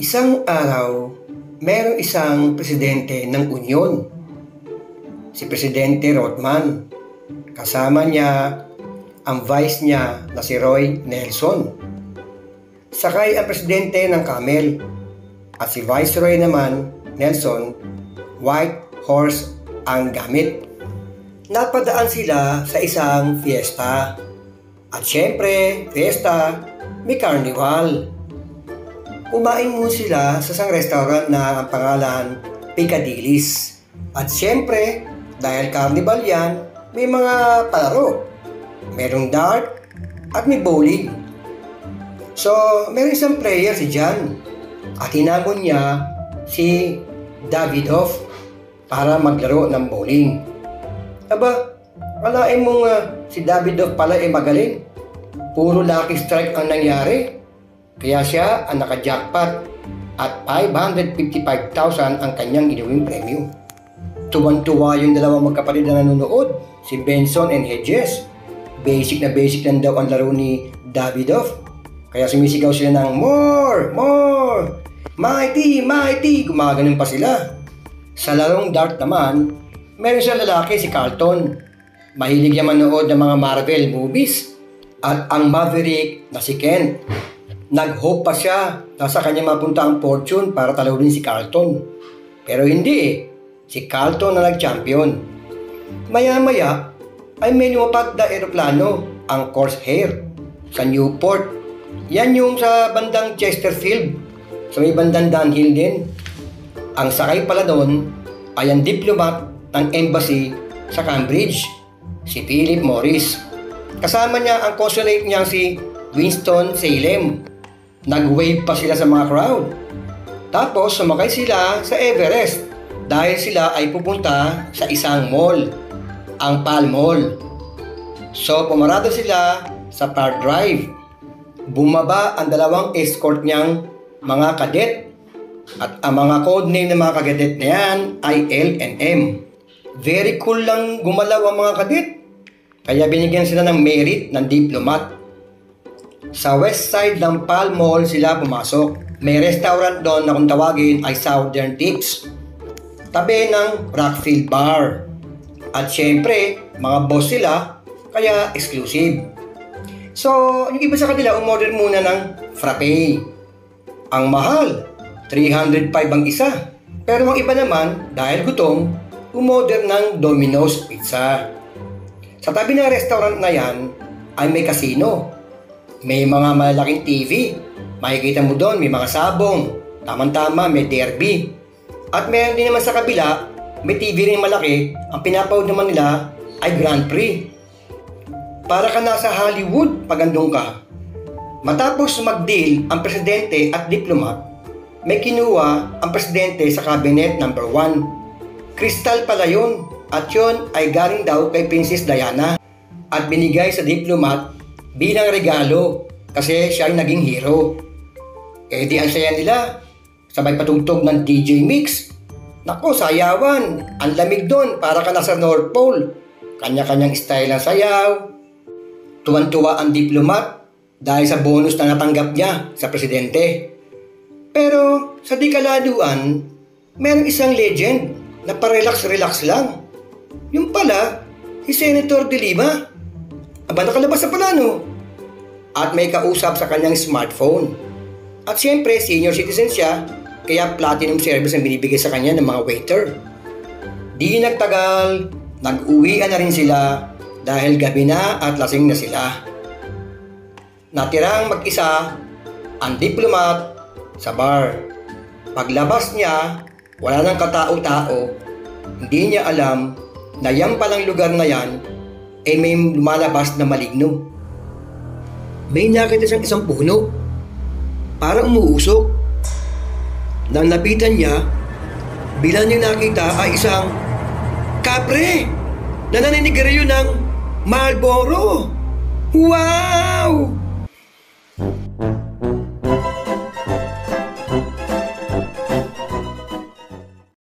Isang araw, merong isang presidente ng Union, si Presidente Rothman. Kasama niya ang vice niya na si Roy Nelson. Sakay ang presidente ng camel at si Viceroy naman, Nelson, white horse ang gamit. Napadaan sila sa isang fiesta. At syempre, fiesta, may carnival. Kumain mo sila sa isang restaurant na ang pangalan Piccadilly's. At syempre, dahil carnival yan, may mga palaro. Merong dart at may bowling. So, meron isang player si John. At hinamon niya si Davidoff para maglaro ng bowling. Aba, alain mong si Davidoff pala ay magaling. Puro lucky strike ang nangyari. Kaya siya ang naka-jackpot at 555,000 ang kanyang inuwing premyo. Tuwan-tuwa yung dalawang magkapatid na nanonood, si Benson and Hedges. Basic lang daw ang laro ni Davidoff. Kaya sumisigaw sila ng more, more, mighty, mighty. Gumaganon pa sila. Sa larong dart naman, meron siyang lalaki si Carlton. Mahilig niya manood ng mga Marvel movies. At ang maverick na si Kent. Nag-hope pa siya na sa kanya mapunta ang fortune para talunin si Carlton. Pero hindi eh. Si Carlton na nag-champion. Maya-maya ay may lumapag na eroplano, ang Corsair, sa Newport. Yan yung sa bandang Chesterfield, sa may bandang Dunhill din. Ang sakay pala doon ay ang diplomat ng embassy sa Cambridge, si Philip Morris. Kasama niya ang consulate niya si Winston-Salem. Nag-wave pa sila sa mga crowd. Tapos sumakay sila sa Everest dahil sila ay pupunta sa isang mall, ang Pall Mall. So pumarada sila sa Park Drive. Bumaba ang dalawang escort niyang mga kadet at ang mga codename ng mga kadet na yan ay L&M. Very cool lang gumalaw ang mga kadet. Kaya binigyan sila ng merit ng diplomat. Sa west side ng Pall Mall sila pumasok. May restaurant doon na kung tawagin ay Southern Tips. Tabi ng Rockfield Bar. At syempre, mga boss sila, kaya exclusive. So, yung iba sa kanila umorder muna ng frappe. Ang mahal, 305 ang isa. Pero ang iba naman, dahil gutom, umorder ng Domino's Pizza. Sa tabi ng restaurant na yan, ay may casino. May mga malalaking TV. Makikita mo doon, may mga sabong. Tama-tama, may derby. At meron din naman sa kabila, may TV rin malaki. Ang pinapawid naman nila ay Grand Prix. Para ka nasa Hollywood pag andun ka. Matapos mag-deal ang presidente at diplomat, may kinuha ang presidente sa cabinet number 1. Crystal pala yun. At yun ay galing daw kay Princess Diana. At binigay sa diplomat bilang regalo kasi siya ay naging hero. Eh di ang saya nila. Sabay patugtog ng DJ Mix. Nako, sayawan. Ang lamig doon para ka nasa North Pole. Kanya-kanyang style ng sayaw. Tuwan-tuwa ang diplomat dahil sa bonus na natanggap niya sa presidente. Pero sa di kaladuan, mayroong isang legend na parelax-relax lang. Yung pala, si Senator De Lima. Aba, nakalabas na pala, no? At may kausap sa kanyang smartphone. At siyempre, senior citizen siya, kaya platinum service ang binibigay sa kanya ng mga waiter. Di nagtagal, nag-uwian na rin sila dahil gabi na at lasing na sila. Natirang mag-isa ang diplomat sa bar. Paglabas niya, wala nang katao-tao. Hindi niya alam na yan palang lugar na yan ay may lumalabas na maligno. May nakita siyang isang puno. Parang umuusok. Nang lapitan niya, bilang niya nakita ay isang kapre na naninigarilyo ng Marlboro. Wow!